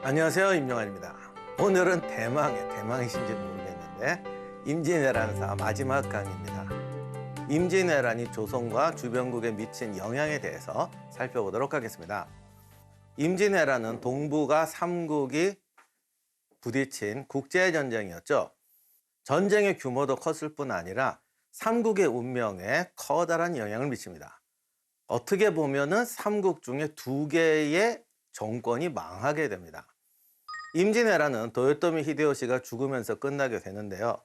안녕하세요, 임영환입니다. 오늘은 대망이신지 모르겠는데 임진왜란사 마지막 강의입니다. 임진왜란이 조선과 주변국에 미친 영향에 대해서 살펴보도록 하겠습니다. 임진왜란은 동북아 삼국이 부딪힌 국제전쟁이었죠. 전쟁의 규모도 컸을 뿐 아니라 삼국의 운명에 커다란 영향을 미칩니다. 어떻게 보면은 삼국 중에 두 개의 정권이 망하게 됩니다. 임진왜란은 도요토미 히데요시가 죽으면서 끝나게 되는데요.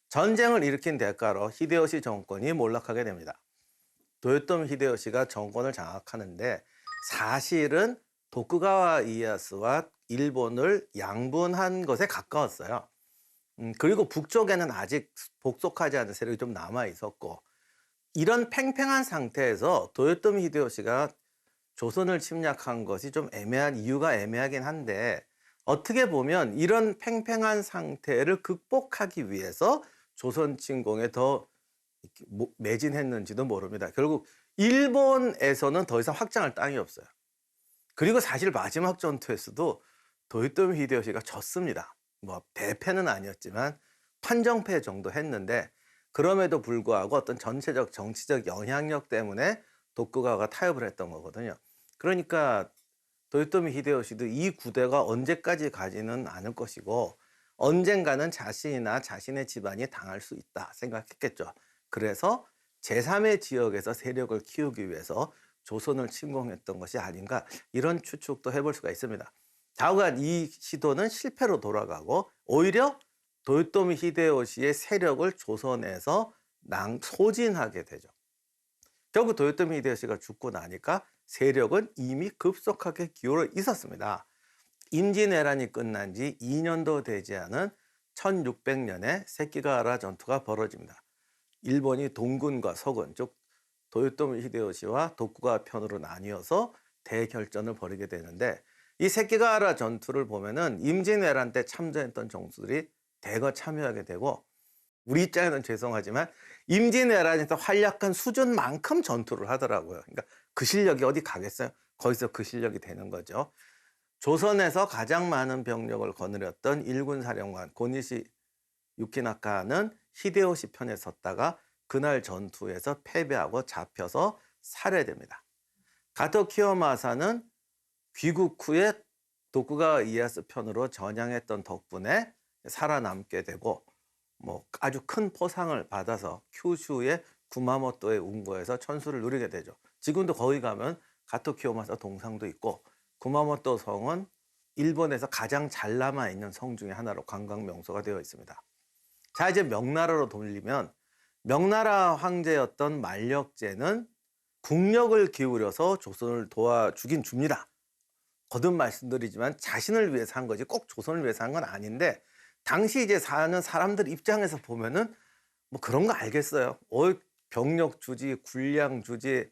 전쟁을 일으킨 대가로 히데요시 정권이 몰락하게 됩니다. 도요토미 히데요시가 정권을 장악하는데 사실은 도쿠가와 이에야스와 일본을 양분한 것에 가까웠어요. 그리고 북쪽에는 아직 복속하지 않은 세력이 좀 남아 있었고, 이런 팽팽한 상태에서 도요토미 히데요시가 조선을 침략한 것이 좀 애매한 이유가 애매하긴 한데, 어떻게 보면 이런 팽팽한 상태를 극복하기 위해서 조선 침공에 더 매진했는지도 모릅니다. 결국 일본에서는 더 이상 확장할 땅이 없어요. 그리고 사실 마지막 전투에서도 도요토미 히데요시가 졌습니다. 뭐 대패는 아니었지만 판정패 정도 했는데, 그럼에도 불구하고 어떤 전체적 정치적 영향력 때문에 도쿠가와가 타협을 했던 거거든요. 그러니까 도요토미 히데요시도 이 구대가 언제까지 가지는 않을 것이고 언젠가는 자신이나 자신의 집안이 당할 수 있다 생각했겠죠. 그래서 제3의 지역에서 세력을 키우기 위해서 조선을 침공했던 것이 아닌가, 이런 추측도 해볼 수가 있습니다. 좌우간 이 시도는 실패로 돌아가고 오히려 도요토미 히데요시의 세력을 조선에서 소진하게 되죠. 결국 도요토미 히데요시가 죽고 나니까 세력은 이미 급속하게 기울어 있었습니다. 임진왜란이 끝난 지 2년도 되지 않은 1600년에 세키가하라 전투가 벌어집니다. 일본이 동군과 서군, 즉 도요토미 히데요시와 도쿠가와 편으로 나뉘어서 대결전을 벌이게 되는데, 이 세키가하라 전투를 보면은 임진왜란 때 참전했던 정수들이 대거 참여하게 되고, 우리 입장에는 죄송하지만 임진왜란에서 활약한 수준만큼 전투를 하더라고요. 그러니까 그 실력이 어디 가겠어요? 거기서 그 실력이 되는 거죠. 조선에서 가장 많은 병력을 거느렸던 일군 사령관 고니시 유키나카는 히데요시 편에 섰다가 그날 전투에서 패배하고 잡혀서 살해됩니다. 가토 키요마사는 귀국 후에 도쿠가와 이에야스 편으로 전향했던 덕분에 살아남게 되고, 뭐 아주 큰 포상을 받아서 큐슈의 구마모토의 운고에서 천수를 누리게 되죠. 지금도 거기 가면 가토 키요마사 동상도 있고, 구마모토 성은 일본에서 가장 잘 남아 있는 성 중에 하나로 관광 명소가 되어 있습니다. 자, 이제 명나라로 돌리면 명나라 황제였던 만력제는 국력을 기울여서 조선을 도와주긴 줍니다. 거듭 말씀드리지만 자신을 위해서 한 거지 꼭 조선을 위해서 한 건 아닌데, 당시 이제 사는 사람들 입장에서 보면은 뭐 그런 거 알겠어요. 병력 주지, 군량 주지.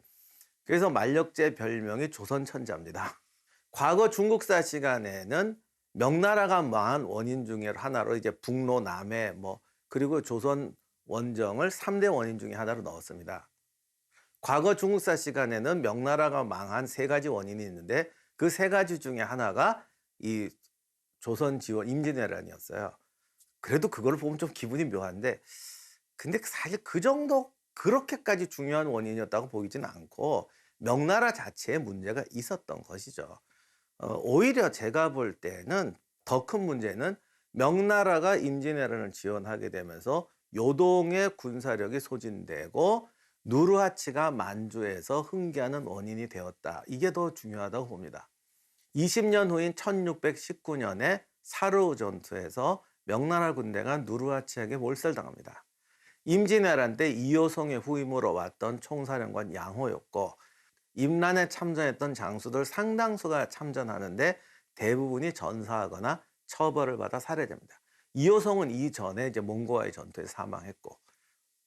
그래서 만력제 별명이 조선천자입니다. 과거 중국사 시간에는 명나라가 망한 원인 중에 하나로 이제 북로, 남해 그리고 조선 원정을 3대 원인 중에 하나로 넣었습니다. 과거 중국사 시간에는 명나라가 망한 3가지 원인이 있는데, 그 3가지 중에 하나가 이 조선 지원 임진왜란이었어요. 그래도 그걸 보면 좀 기분이 묘한데, 근데 사실 그 정도 그렇게까지 중요한 원인이었다고 보이지는 않고 명나라 자체에 문제가 있었던 것이죠. 오히려 제가 볼 때는 더 큰 문제는 명나라가 임진왜란을 지원하게 되면서 요동의 군사력이 소진되고 누르하치가 만주에서 흥계하는 원인이 되었다. 이게 더 중요하다고 봅니다. 20년 후인 1619년에 사르 전투에서 명나라 군대가 누르하치에게 몰살당합니다. 임진왜란 때 이효성의 후임으로 왔던 총사령관 양호였고, 임란에 참전했던 장수들 상당수가 참전하는데 대부분이 전사하거나 처벌을 받아 살해됩니다. 이효성은 이전에 이제 몽고와의 전투에 사망했고,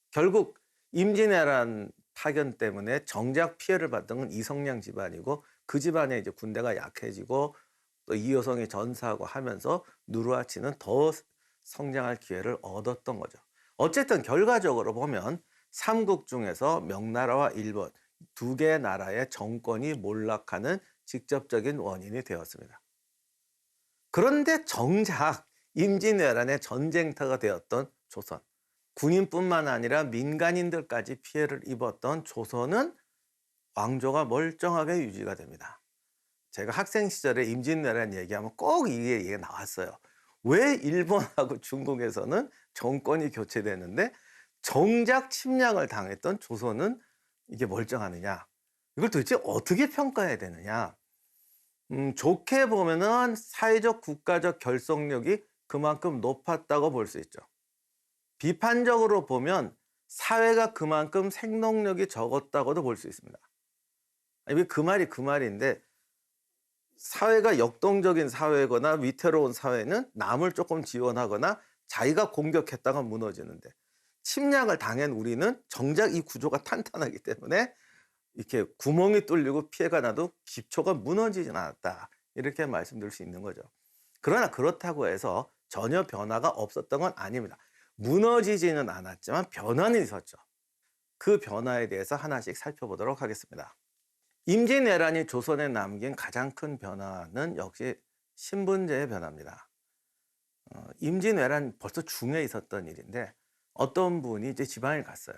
결국 임진왜란 파견 때문에 정작 피해를 받던 건 이성량 집안이고, 그 집안에 이제 군대가 약해지고 또 이효성이 전사하고 하면서 누르하치는 더 성장할 기회를 얻었던 거죠. 어쨌든 결과적으로 보면 삼국 중에서 명나라와 일본 두 개의 나라의 정권이 몰락하는 직접적인 원인이 되었습니다. 그런데 정작 임진왜란의 전쟁터가 되었던 조선, 군인뿐만 아니라 민간인들까지 피해를 입었던 조선은 왕조가 멀쩡하게 유지가 됩니다. 제가 학생 시절에 임진왜란 얘기하면 꼭 이게 얘기가 나왔어요. 왜 일본하고 중국에서는 정권이 교체되는데 정작 침략을 당했던 조선은 이게 멀쩡하느냐? 이걸 도대체 어떻게 평가해야 되느냐? 좋게 보면은 사회적 국가적 결속력이 그만큼 높았다고 볼 수 있죠. 비판적으로 보면 사회가 그만큼 생동력이 적었다고도 볼 수 있습니다. 왜 그 말이 그 말인데, 사회가 역동적인 사회거나 위태로운 사회는 남을 조금 지원하거나 자기가 공격했다가 무너지는데, 침략을 당한 우리는 정작 이 구조가 탄탄하기 때문에 이렇게 구멍이 뚫리고 피해가 나도 기초가 무너지진 않았다, 이렇게 말씀드릴 수 있는 거죠. 그러나 그렇다고 해서 전혀 변화가 없었던 건 아닙니다. 무너지지는 않았지만 변화는 있었죠. 그 변화에 대해서 하나씩 살펴보도록 하겠습니다. 임진왜란이 조선에 남긴 가장 큰 변화는 역시 신분제의 변화입니다. 임진왜란 벌써 중에 있었던 일인데, 어떤 분이 이제 지방에 갔어요.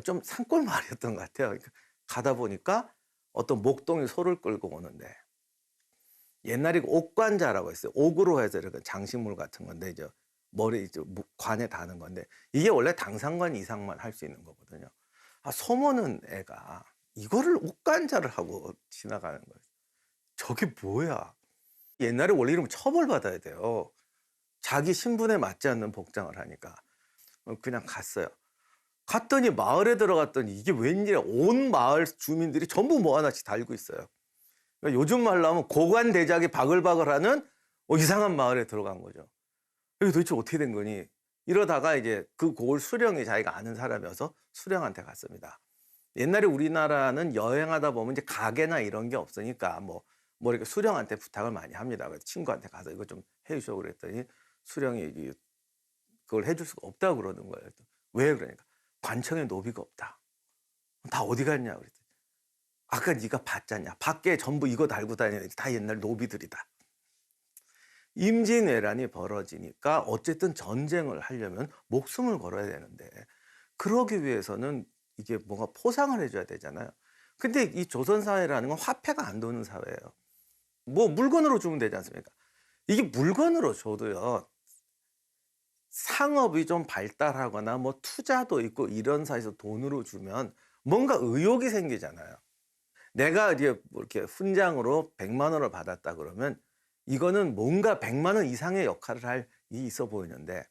좀 산골 마을이었던 것 같아요. 그러니까 가다 보니까 어떤 목동이 소를 끌고 오는데, 옛날에 옥관자라고 했어요. 옥으로 해서 이렇게 장식물 같은 건데, 이제 머리 이제 관에 다는 건데, 이게 원래 당상관 이상만 할 수 있는 거거든요. 소모는 애가 이거를 옥관자를 하고 지나가는 거예요. 저게 뭐야? 옛날에 원래 이러면 처벌받아야 돼요. 자기 신분에 맞지 않는 복장을 하니까. 그냥 갔어요. 갔더니 마을에 들어갔더니 이게 웬일이야. 온 마을 주민들이 전부 뭐 하나씩 달고 있어요. 그러니까 요즘 말로 하면 고관대작이 바글바글하는 이상한 마을에 들어간 거죠. 여기 도대체 어떻게 된 거니? 이러다가 이제 그 고을 수령이 자기가 아는 사람이어서 수령한테 갔습니다. 옛날에 우리나라는 여행하다 보면 이제 가게나 이런 게 없으니까 뭐 이렇게 수령한테 부탁을 많이 합니다. 그래서 친구한테 가서 이거 좀 해주셔 그랬더니 수령이 그걸 해줄 수가 없다고 그러는 거예요. 왜 그러니까 관청에 노비가 없다. 다 어디 갔냐 그랬더니 아까 네가 봤잖냐. 밖에 전부 이거 달고 다니는 다 옛날 노비들이다. 임진왜란이 벌어지니까 어쨌든 전쟁을 하려면 목숨을 걸어야 되는데, 그러기 위해서는 이게 뭔가 포상을 해줘야 되잖아요. 근데 이 조선사회라는 건 화폐가 안 도는 사회예요. 뭐 물건으로 주면 되지 않습니까? 이게 물건으로 줘도요, 상업이 좀 발달하거나 뭐 투자도 있고 이런 사회에서 돈으로 주면 뭔가 의욕이 생기잖아요. 내가 이제 뭐 이렇게 훈장으로 100만 원을 받았다 그러면 이거는 뭔가 100만 원 이상의 역할을 할 일이 있어 보이는데,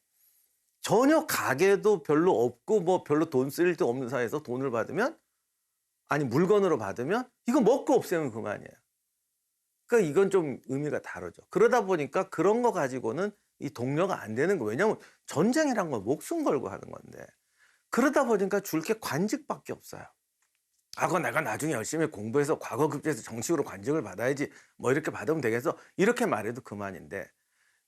전혀 가게도 별로 없고 뭐 별로 돈 쓸 데 없는 사회에서 돈을 받으면, 아니 물건으로 받으면 이거 먹고 없애면 그만이에요. 그러니까 이건 좀 의미가 다르죠. 그러다 보니까 그런 거 가지고는 이 동료가 안 되는 거. 왜냐하면 전쟁이란 건 목숨 걸고 하는 건데, 그러다 보니까 줄 게 관직밖에 없어요. 그거 내가 나중에 열심히 공부해서 과거 급제해서 정식으로 관직을 받아야지, 뭐 이렇게 받으면 되겠어, 이렇게 말해도 그만인데,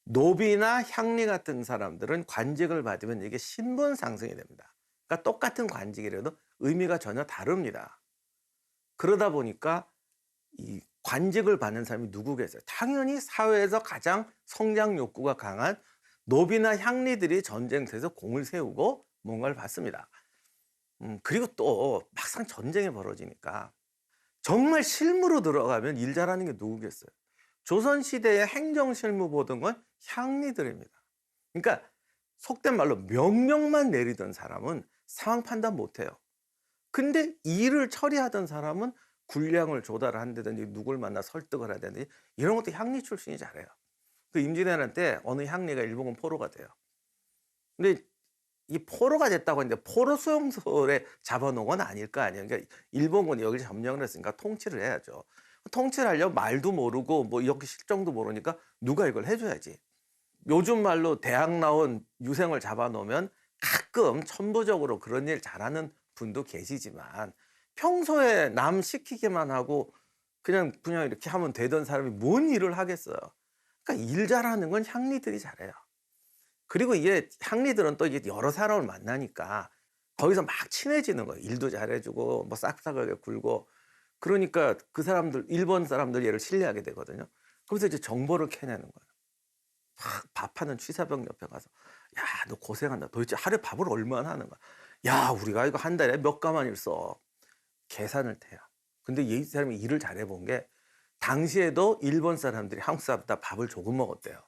노비나 향리 같은 사람들은 관직을 받으면 이게 신분 상승이 됩니다. 그러니까 똑같은 관직이라도 의미가 전혀 다릅니다. 그러다 보니까 이 관직을 받는 사람이 누구겠어요? 당연히 사회에서 가장 성장 욕구가 강한 노비나 향리들이 전쟁터에서 공을 세우고 뭔가를 받습니다. 그리고 또 막상 전쟁이 벌어지니까 정말 실무로 들어가면 일 잘하는 게 누구겠어요? 조선시대의 행정실무 보던 건 향리들입니다. 그러니까 속된 말로 명령만 내리던 사람은 상황 판단 못해요. 근데 일을 처리하던 사람은 군량을 조달한다든지 누굴 만나 설득을 하든지 이런 것도 향리 출신이 잘해요. 그 임진왜란 때 어느 향리가 일본군 포로가 돼요. 근데 이 포로가 됐다고 했는데 포로 수용소에 잡아놓은 건 아닐 거 아니에요. 그러니까 일본군이 여기를 점령을 했으니까 통치를 해야죠. 통치를 하려면 말도 모르고 뭐 이렇게 실정도 모르니까 누가 이걸 해줘야지. 요즘 말로 대학 나온 유생을 잡아놓으면 가끔 천부적으로 그런 일 잘하는 분도 계시지만, 평소에 남 시키기만 하고 그냥 이렇게 하면 되던 사람이 뭔 일을 하겠어요. 그러니까 일 잘하는 건 향리들이 잘해요. 그리고 이게 향리들은 또 이게 여러 사람을 만나니까 거기서 막 친해지는 거예요. 일도 잘해주고 뭐 싹싹하게 굴고, 그러니까 그 사람들, 일본 사람들 얘를 신뢰하게 되거든요. 그래서 이제 정보를 캐내는 거예요. 막 밥하는 취사병 옆에 가서 야, 너 고생한다. 도대체 하루에 밥을 얼마나 하는 거야? 야, 우리가 이거 한 달에 몇 가만일 써. 계산을 해요. 근데 이 사람이 일을 잘해본 게 당시에도 일본 사람들이 한국 사람보다 밥을 조금 먹었대요.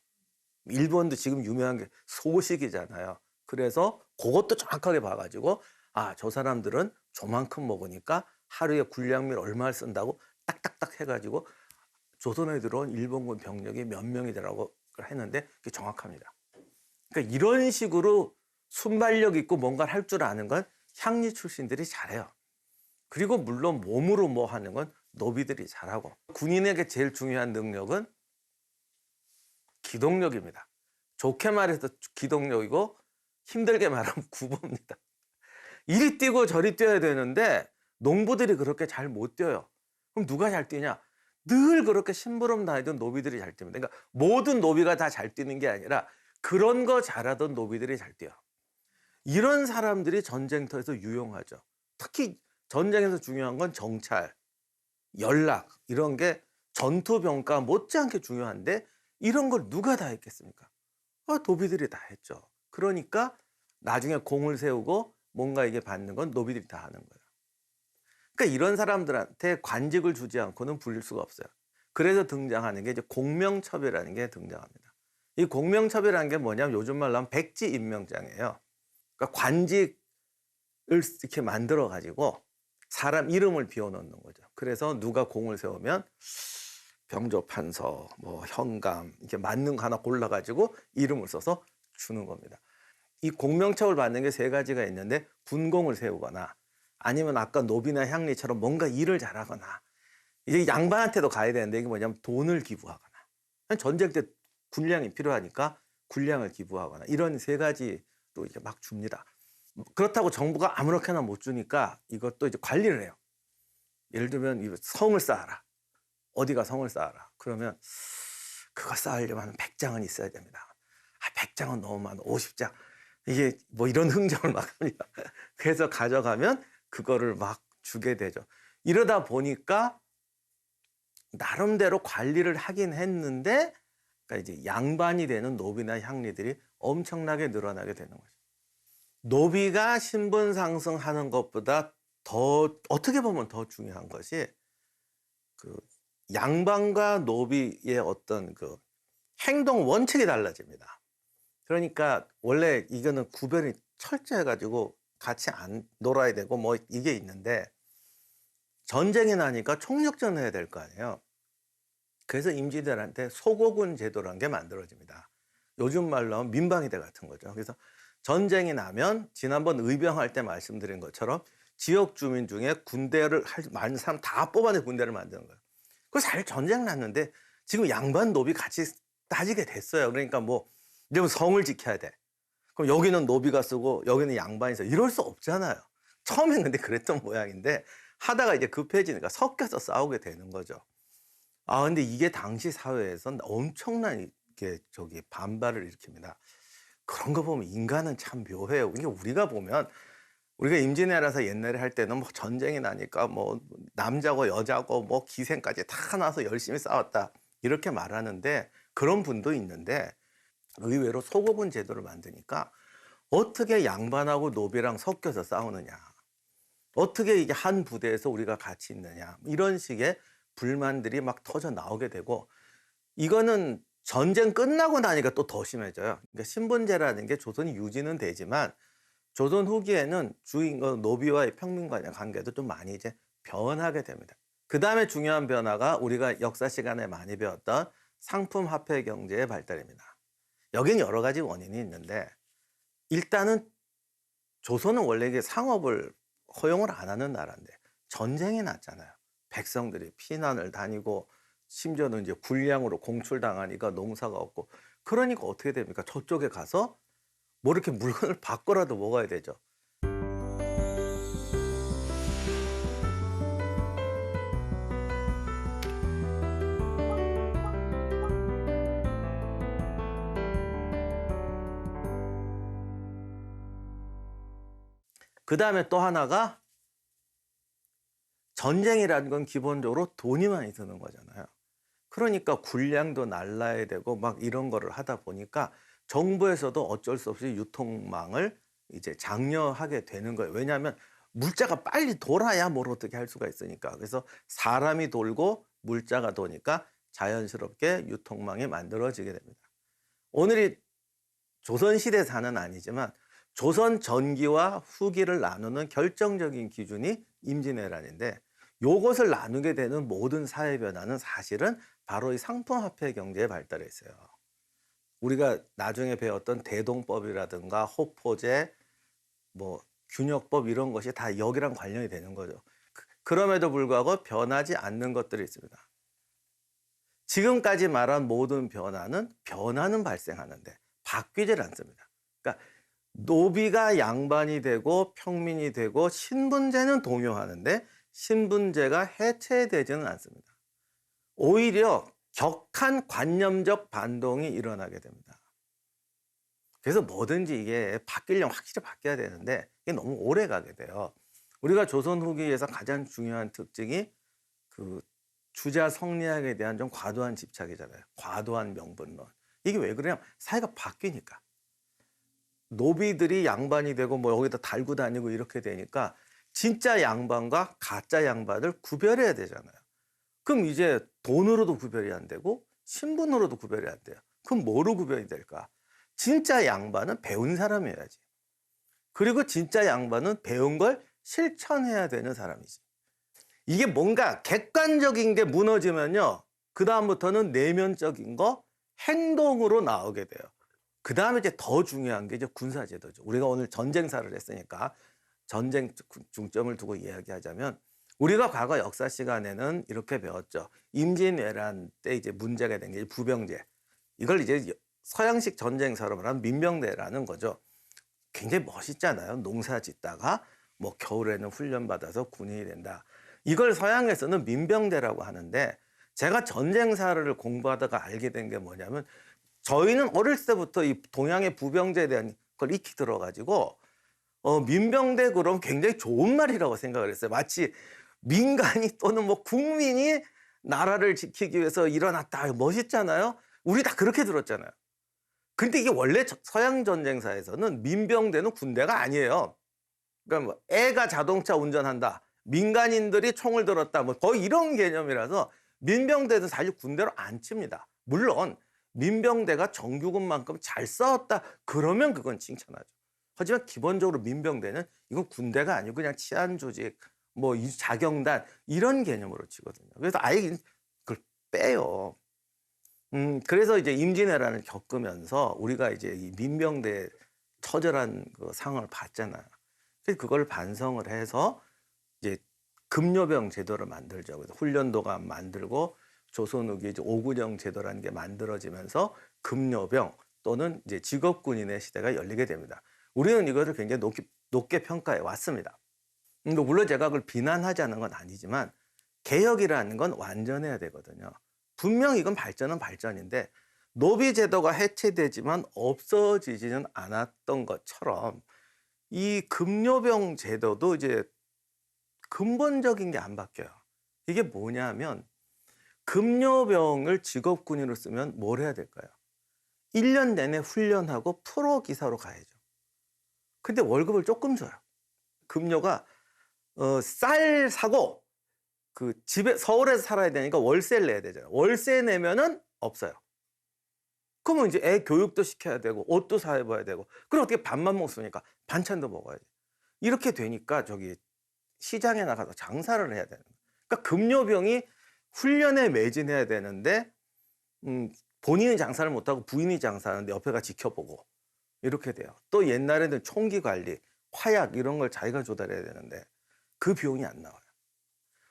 일본도 지금 유명한 게 소식이잖아요. 그래서 그것도 정확하게 봐가지고 아, 저 사람들은 저만큼 먹으니까 하루에 군량미를 얼마를 쓴다고 딱딱딱 해가지고 조선에 들어온 일본군 병력이 몇 명이더라고 했는데 그게 정확합니다. 그러니까 이런 식으로 순발력 있고 뭔가를 할 줄 아는 건 향리 출신들이 잘해요. 그리고 물론 몸으로 뭐 하는 건 노비들이 잘하고 군인에게 제일 중요한 능력은 기동력입니다. 좋게 말해서 기동력이고 힘들게 말하면 구보입니다. 이리 뛰고 저리 뛰어야 되는데 농부들이 그렇게 잘 못 뛰어요. 그럼 누가 잘 뛰냐? 늘 그렇게 심부름 다니던 노비들이 잘 뛰면 그러니까 모든 노비가 다 잘 뛰는 게 아니라 그런 거 잘하던 노비들이 잘 뛰어. 이런 사람들이 전쟁터에서 유용하죠. 특히 전쟁에서 중요한 건 정찰, 연락 이런 게 전투병과 못지않게 중요한데 이런 걸 누가 다 했겠습니까? 노비들이 다 했죠. 그러니까 나중에 공을 세우고 뭔가 이게 받는 건 노비들이 다 하는 거예요. 그러니까 이런 사람들한테 관직을 주지 않고는 불릴 수가 없어요. 그래서 등장하는 게 이제 공명첩이라는 게 등장합니다. 이 공명첩이라는 게 뭐냐면 요즘 말로 하면 백지임명장이에요. 그러니까 관직을 이렇게 만들어 가지고 사람 이름을 비워놓는 거죠. 그래서 누가 공을 세우면 병조판서, 뭐 현감 이렇게 맞는 거 하나 골라가지고 이름을 써서 주는 겁니다. 이 공명첩을 받는 게 세 가지가 있는데 군공을 세우거나 아니면 아까 노비나 향리처럼 뭔가 일을 잘하거나 이제 양반한테도 가야 되는데 이게 뭐냐면 돈을 기부하거나 전쟁 때 군량이 필요하니까 군량을 기부하거나 이런 세 가지로 이제 막 줍니다. 그렇다고 정부가 아무렇게나 못 주니까 이것도 이제 관리를 해요. 예를 들면 성을 쌓아라. 어디가 성을 쌓아라. 그러면 그거 쌓으려면 100장은 있어야 됩니다. 100장은 너무 많아. 50장. 이게 뭐 이런 흥정을 막 합니다. 그래서 가져가면 그거를 막 주게 되죠. 이러다 보니까 나름대로 관리를 하긴 했는데 그러니까 이제 양반이 되는 노비나 향리들이 엄청나게 늘어나게 되는 거죠. 노비가 신분 상승하는 것보다 더 어떻게 보면 더 중요한 것이 그 양반과 노비의 어떤 그 행동 원칙이 달라집니다. 그러니까 원래 이거는 구별이 철저해가지고 같이 안 놀아야 되고 뭐 이게 있는데 전쟁이 나니까 총력전을 해야 될 거 아니에요. 그래서 임진왜란때 소고군 제도라는 게 만들어집니다. 요즘 말로 하면 민방위대 같은 거죠. 그래서 전쟁이 나면 지난번 의병할 때 말씀드린 것처럼 지역 주민 중에 군대를 많은 사람 다 뽑아내 군대를 만드는 거예요. 그 잘 전쟁 났는데 지금 양반 노비 같이 따지게 됐어요. 그러니까 뭐 이제 성을 지켜야 돼. 그럼 여기는 노비가 쓰고 여기는 양반이 써. 이럴 수 없잖아요. 처음엔 근데 그랬던 모양인데 하다가 이제 급해지니까 섞여서 싸우게 되는 거죠. 근데 이게 당시 사회에선 엄청난 이게 반발을 일으킵니다. 그런 거 보면 인간은 참 묘해요. 이게 우리가 보면 우리가 임진왜란에서 옛날에 할 때는 뭐 전쟁이 나니까 뭐 남자고 여자고 뭐 기생까지 다 나서 열심히 싸웠다 이렇게 말하는데 그런 분도 있는데 의외로 소고군 제도를 만드니까 어떻게 양반하고 노비랑 섞여서 싸우느냐, 어떻게 이게 한 부대에서 우리가 같이 있느냐 이런 식의 불만들이 막 터져 나오게 되고 이거는 전쟁 끝나고 나니까 또 더 심해져요. 그러니까 신분제라는 게 조선이 유지는 되지만 조선 후기에는 주인공 노비와의 평민간의 관계도 좀 많이 이제 변하게 됩니다. 그 다음에 중요한 변화가 우리가 역사 시간에 많이 배웠던 상품 화폐 경제의 발달입니다. 여긴 여러 가지 원인이 있는데 일단은 조선은 원래 이게 상업을 허용을 안 하는 나라인데 전쟁이 났잖아요. 백성들이 피난을 다니고 심지어는 이제 군량으로 공출당하니까 농사가 없고 그러니까 어떻게 됩니까? 저쪽에 가서 뭐 이렇게 물건을 바꿔라도 먹어야 되죠. 그 다음에 또 하나가 전쟁이라는 건 기본적으로 돈이 많이 드는 거잖아요. 그러니까 군량도 날라야 되고 막 이런 거를 하다 보니까 정부에서도 어쩔 수 없이 유통망을 이제 장려하게 되는 거예요. 왜냐하면 물자가 빨리 돌아야 뭘 어떻게 할 수가 있으니까. 그래서 사람이 돌고 물자가 도니까 자연스럽게 유통망이 만들어지게 됩니다. 오늘이 조선시대사는 아니지만 조선 전기와 후기를 나누는 결정적인 기준이 임진왜란인데, 요것을 나누게 되는 모든 사회 변화는 사실은 바로 이 상품화폐 경제에 발달해 있어요. 우리가 나중에 배웠던 대동법이라든가 호포제, 뭐 균역법 이런 것이 다 여기랑 관련이 되는 거죠. 그럼에도 불구하고 변하지 않는 것들이 있습니다. 지금까지 말한 모든 변화는 발생하는데 바뀌질 않습니다. 그러니까 노비가 양반이 되고 평민이 되고 신분제는 동요하는데 신분제가 해체되지는 않습니다. 오히려 격한 관념적 반동이 일어나게 됩니다. 그래서 뭐든지 이게 바뀌려면 확실히 바뀌어야 되는데 이게 너무 오래 가게 돼요. 우리가 조선 후기에서 가장 중요한 특징이 그 주자 성리학에 대한 좀 과도한 집착이잖아요. 과도한 명분론. 이게 왜 그래요? 사회가 바뀌니까. 노비들이 양반이 되고 뭐 여기다 달고 다니고 이렇게 되니까 진짜 양반과 가짜 양반을 구별해야 되잖아요. 그럼 이제 돈으로도 구별이 안 되고 신분으로도 구별이 안 돼요. 그럼 뭐로 구별이 될까? 진짜 양반은 배운 사람이어야지. 그리고 진짜 양반은 배운 걸 실천해야 되는 사람이지. 이게 뭔가 객관적인 게 무너지면요, 그 다음부터는 내면적인 거, 행동으로 나오게 돼요. 그 다음에 이제 더 중요한 게 이제 군사제도죠. 우리가 오늘 전쟁사를 했으니까 전쟁 중점을 두고 이야기하자면, 우리가 과거 역사 시간에는 이렇게 배웠죠. 임진왜란 때 이제 문제가 된 게 부병제. 이걸 이제 서양식 전쟁사로 말하면 민병대라는 거죠. 굉장히 멋있잖아요. 농사 짓다가 뭐 겨울에는 훈련받아서 군인이 된다. 이걸 서양에서는 민병대라고 하는데, 제가 전쟁사를 공부하다가 알게 된 게 뭐냐면, 저희는 어릴 때부터 이 동양의 부병제에 대한 걸 익히 들어가지고 민병대 그럼 굉장히 좋은 말이라고 생각을 했어요. 마치 민간이 또는 뭐 국민이 나라를 지키기 위해서 일어났다. 멋있잖아요. 우리 다 그렇게 들었잖아요. 근데 이게 원래 서양 전쟁사에서는 민병대는 군대가 아니에요. 그러니까 뭐 애가 자동차 운전한다, 민간인들이 총을 들었다, 뭐 거의 이런 개념이라서 민병대도 사실 군대로 안 칩니다. 물론 민병대가 정규군만큼 잘 싸웠다 그러면 그건 칭찬하죠. 하지만 기본적으로 민병대는 이건 군대가 아니고 그냥 치안 조직, 뭐 자경단 이런 개념으로 치거든요. 그래서 아예 그걸 빼요. 그래서 이제 임진왜란을 겪으면서 우리가 이제 이 민병대 처절한 그 상황을 봤잖아요. 그래서 그걸 반성을 해서 이제 급료병 제도를 만들죠. 그래서 훈련도가 만들고 조선 후기 이제 오군영 제도라는 게 만들어지면서 급료병 또는 이제 직업군인의 시대가 열리게 됩니다. 우리는 이것을 굉장히 높게 평가해 왔습니다. 물론 제가 그걸 비난하자는 건 아니지만 개혁이라는 건 완전해야 되거든요. 분명히 이건 발전은 발전인데 노비 제도가 해체되지만 없어지지는 않았던 것처럼 이 급료병 제도도 이제 근본적인 게 안 바뀌어요. 이게 뭐냐면 급료병을 직업군인으로 쓰면 뭘 해야 될까요? 1년 내내 훈련하고 프로 기사로 가야죠. 근데 월급을 조금 줘요. 급료가 쌀 사고 그 집에 서울에서 살아야 되니까 월세를 내야 되잖아요. 월세 내면은 없어요. 그러면 이제 애 교육도 시켜야 되고 옷도 사 입어야 되고, 그럼 어떻게 밥만 먹습니까? 반찬도 먹어야지. 이렇게 되니까 저기 시장에 나가서 장사를 해야 되는 거예요. 그러니까 급료병이 훈련에 매진해야 되는데 본인은 장사를 못하고 부인이 장사하는데 옆에가 지켜보고 이렇게 돼요. 또 옛날에는 총기 관리, 화약 이런 걸 자기가 조달해야 되는데 그 비용이 안 나와요.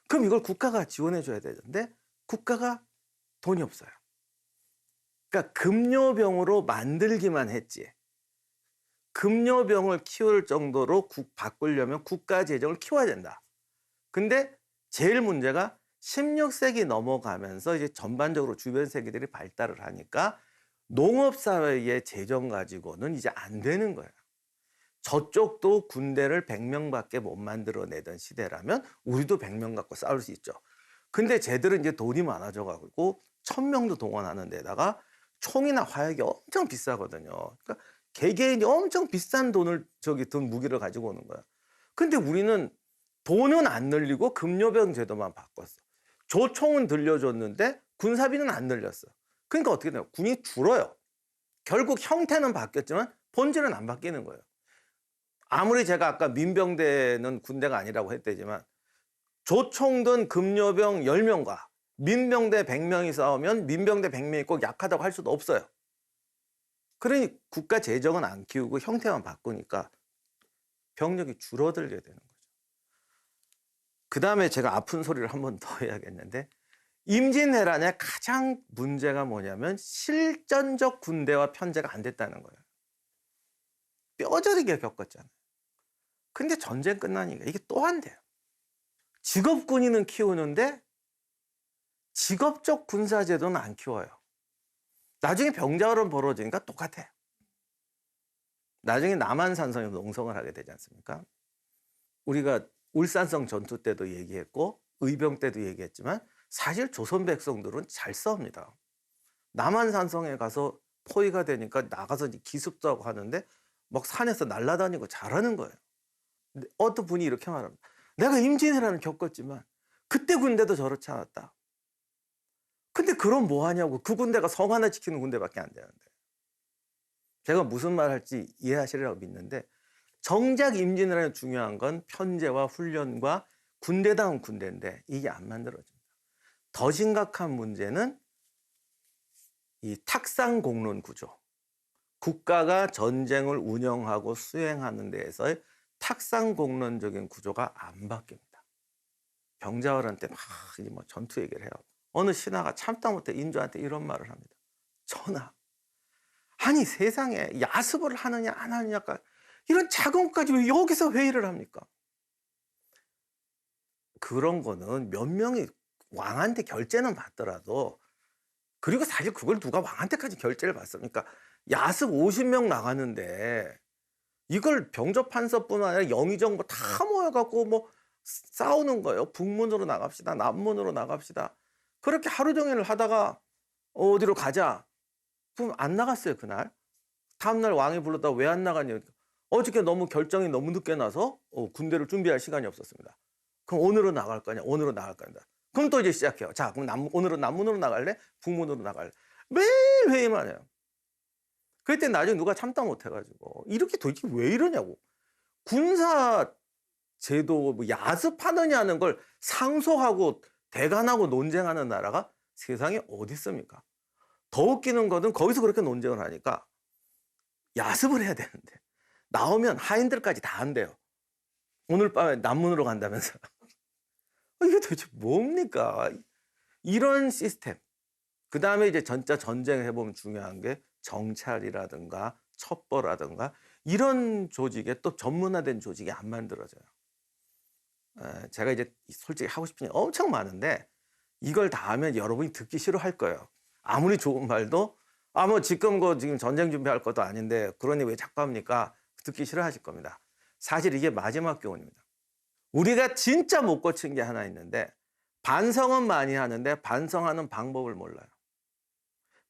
그럼 이걸 국가가 지원해 줘야 되는데 국가가 돈이 없어요. 그러니까 급료병으로 만들기만 했지, 급료병을 키울 정도로 바꾸려면 국가 재정을 키워야 된다. 근데 제일 문제가 16세기 넘어가면서 이제 전반적으로 주변 세계들이 발달을 하니까 농업사회의 재정 가지고는 이제 안 되는 거예요. 저쪽도 군대를 100명밖에 못 만들어내던 시대라면 우리도 100명 갖고 싸울 수 있죠. 근데 쟤들은 이제 돈이 많아져가지고 1000명도 동원하는 데다가 총이나 화약이 엄청 비싸거든요. 그러니까 개개인이 엄청 비싼 돈을 든 무기를 가지고 오는 거야. 근데 우리는 돈은 안 늘리고 급료병 제도만 바꿨어. 조총은 들려줬는데 군사비는 안 늘렸어. 그러니까 어떻게 돼요? 군이 줄어요. 결국 형태는 바뀌었지만 본질은 안 바뀌는 거예요. 아무리 제가 아까 민병대는 군대가 아니라고 했대지만 조총든 급료병 10명과 민병대 100명이 싸우면 민병대 100명이 꼭 약하다고 할 수도 없어요. 그러니 국가 재정은 안 키우고 형태만 바꾸니까 병력이 줄어들게 되는 거죠. 그 다음에 제가 아픈 소리를 한 번 더 해야겠는데 임진왜란의 가장 문제가 뭐냐면 실전적 군대와 편제가 안 됐다는 거예요. 뼈저리게 겪었잖아요. 근데 전쟁 끝나니까 이게 또 안 돼요. 직업군인은 키우는데 직업적 군사제도는 안 키워요. 나중에 병자호란 벌어지니까 똑같아요. 나중에 남한산성에 농성을 하게 되지 않습니까? 우리가 울산성 전투 때도 얘기했고 의병 때도 얘기했지만 사실 조선 백성들은 잘 싸웁니다. 남한산성에 가서 포위가 되니까 나가서 기습도 하고 하는데 막 산에서 날아다니고 잘하는 거예요. 근데 어떤 분이 이렇게 말합니다. 내가 임진왜란을 겪었지만 그때 군대도 저렇지 않았다. 근데 그럼 뭐 하냐고. 그 군대가 성 하나 지키는 군대밖에 안 되는데. 제가 무슨 말 할지 이해하시리라고 믿는데 정작 임진왜란이 중요한 건 편제와 훈련과 군대다운 군대인데 이게 안 만들어집니다. 더 심각한 문제는 이 탁상공론 구조. 국가가 전쟁을 운영하고 수행하는 데에서의 탁상공론적인 구조가 안 바뀝니다. 병자호란 때 막 전투 얘기를 해요. 어느 신하가 참다 못해 인조한테 이런 말을 합니다. 전하, 아니 세상에 야습을 하느냐 안 하느냐가 이런 작은 것까지 왜 여기서 회의를 합니까? 그런 거는 몇 명이 왕한테 결제는 받더라도 그리고 사실 그걸 누가 왕한테까지 결제를 받습니까? 야습 50명 나가는데 이걸 병조판서뿐만 아니라 영의정부 다 모여갖고 뭐 싸우는 거예요. 북문으로 나갑시다. 남문으로 나갑시다. 그렇게 하루 종일 하다가 어디로 가자. 그럼 안 나갔어요, 그날. 다음날 왕이 불렀다가 왜 안 나갔냐. 어저께 너무 결정이 너무 늦게 나서 군대를 준비할 시간이 없었습니다. 그럼 오늘은 나갈 거냐? 오늘은 나갈 거냐? 그럼 또 이제 시작해요. 자, 그럼 오늘은 남문으로 나갈래? 북문으로 나갈래? 매일 회의만 해요. 그때 나중에 누가 참다 못해가지고 이렇게 도대체 왜 이러냐고. 군사 제도 뭐 야습하느냐는 걸 상소하고 대간하고 논쟁하는 나라가 세상에 어디 있습니까? 더 웃기는 거는 거기서 그렇게 논쟁을 하니까 야습을 해야 되는데 나오면 하인들까지 다 한대요. 오늘 밤에 남문으로 간다면서. 이게 도대체 뭡니까? 이런 시스템. 그 다음에 이제 진짜 전쟁을 해보면 중요한 게 정찰이라든가 첩보라든가 이런 조직에 또 전문화된 조직이 안 만들어져요. 제가 이제 솔직히 하고 싶은 게 엄청 많은데 이걸 다 하면 여러분이 듣기 싫어할 거예요. 아무리 좋은 말도 뭐 지금 전쟁 준비할 것도 아닌데 그러니 왜 자꾸 합니까? 듣기 싫어하실 겁니다. 사실 이게 마지막 교훈입니다. 우리가 진짜 못 고친 게 하나 있는데 반성은 많이 하는데 반성하는 방법을 몰라요.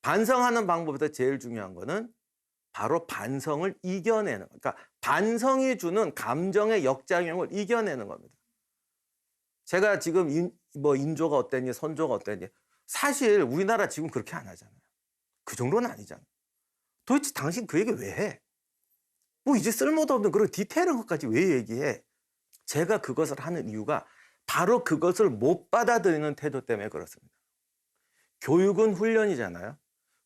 반성하는 방법에서 제일 중요한 거는 바로 반성을 이겨내는, 그러니까 반성이 주는 감정의 역작용을 이겨내는 겁니다. 제가 지금 인조가 어땠니, 선조가 어땠니, 사실 우리나라 지금 그렇게 안 하잖아요. 그 정도는 아니잖아요. 도대체 당신 그 얘기 왜 해? 뭐 이제 쓸모도 없는 그런 디테일한 것까지 왜 얘기해? 제가 그것을 하는 이유가 바로 그것을 못 받아들이는 태도 때문에 그렇습니다. 교육은 훈련이잖아요.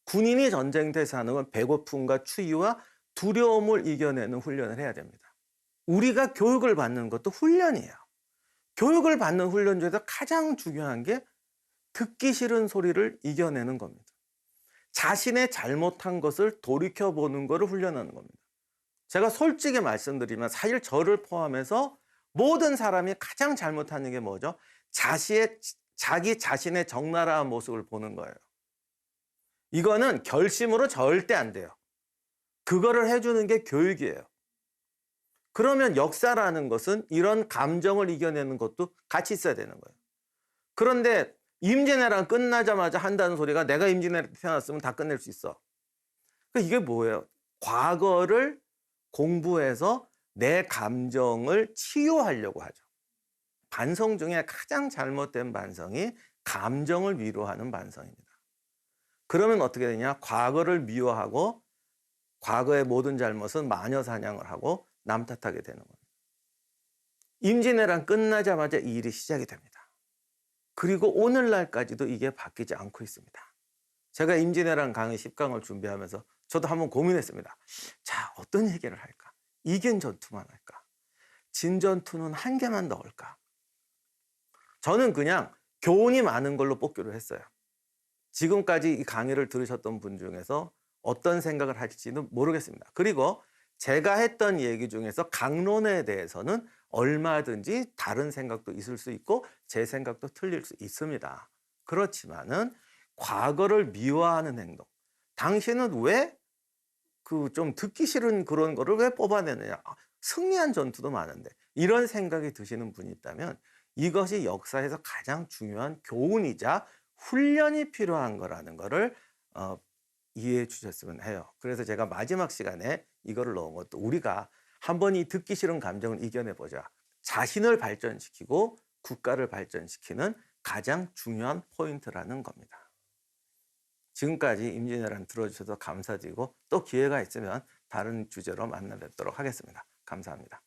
군인이 전쟁터에서 하는 건 배고픔과 추위와 두려움을 이겨내는 훈련을 해야 됩니다. 우리가 교육을 받는 것도 훈련이에요. 교육을 받는 훈련 중에서 가장 중요한 게 듣기 싫은 소리를 이겨내는 겁니다. 자신의 잘못한 것을 돌이켜보는 것을 훈련하는 겁니다. 제가 솔직히 말씀드리면 사실 저를 포함해서 모든 사람이 가장 잘못하는 게 뭐죠? 자기 자신의 적나라한 모습을 보는 거예요. 이거는 결심으로 절대 안 돼요. 그거를 해주는 게 교육이에요. 그러면 역사라는 것은 이런 감정을 이겨내는 것도 같이 있어야 되는 거예요. 그런데 임진왜란 끝나자마자 한다는 소리가 내가 임진왜란에 태어났으면 다 끝낼 수 있어. 그러니까 이게 뭐예요? 과거를 공부해서 내 감정을 치유하려고 하죠. 반성 중에 가장 잘못된 반성이 감정을 위로하는 반성입니다. 그러면 어떻게 되냐? 과거를 미워하고 과거의 모든 잘못은 마녀 사냥을 하고 남 탓하게 되는 거예요. 임진왜란 끝나자마자 이 일이 시작이 됩니다. 그리고 오늘날까지도 이게 바뀌지 않고 있습니다. 제가 임진왜란 강의 10강을 준비하면서 저도 한번 고민했습니다. 자, 어떤 얘기를 할까? 이견 전투만 할까? 진전투는 한 개만 넣을까? 저는 그냥 교훈이 많은 걸로 뽑기로 했어요. 지금까지 이 강의를 들으셨던 분 중에서 어떤 생각을 하실지는 모르겠습니다. 그리고 제가 했던 얘기 중에서 강론에 대해서는 얼마든지 다른 생각도 있을 수 있고 제 생각도 틀릴 수 있습니다. 그렇지만은 과거를 미워하는 행동, 당신은 왜 그 좀 듣기 싫은 그런 거를 왜 뽑아내느냐? 승리한 전투도 많은데 이런 생각이 드시는 분이 있다면 이것이 역사에서 가장 중요한 교훈이자 훈련이 필요한 거라는 거를 이해해 주셨으면 해요. 그래서 제가 마지막 시간에 이거를 넣은 것도 우리가 한번 이 듣기 싫은 감정을 이겨내 보자. 자신을 발전시키고 국가를 발전시키는 가장 중요한 포인트라는 겁니다. 지금까지 임진왜란 들어주셔서 감사드리고 또 기회가 있으면 다른 주제로 만나 뵙도록 하겠습니다. 감사합니다.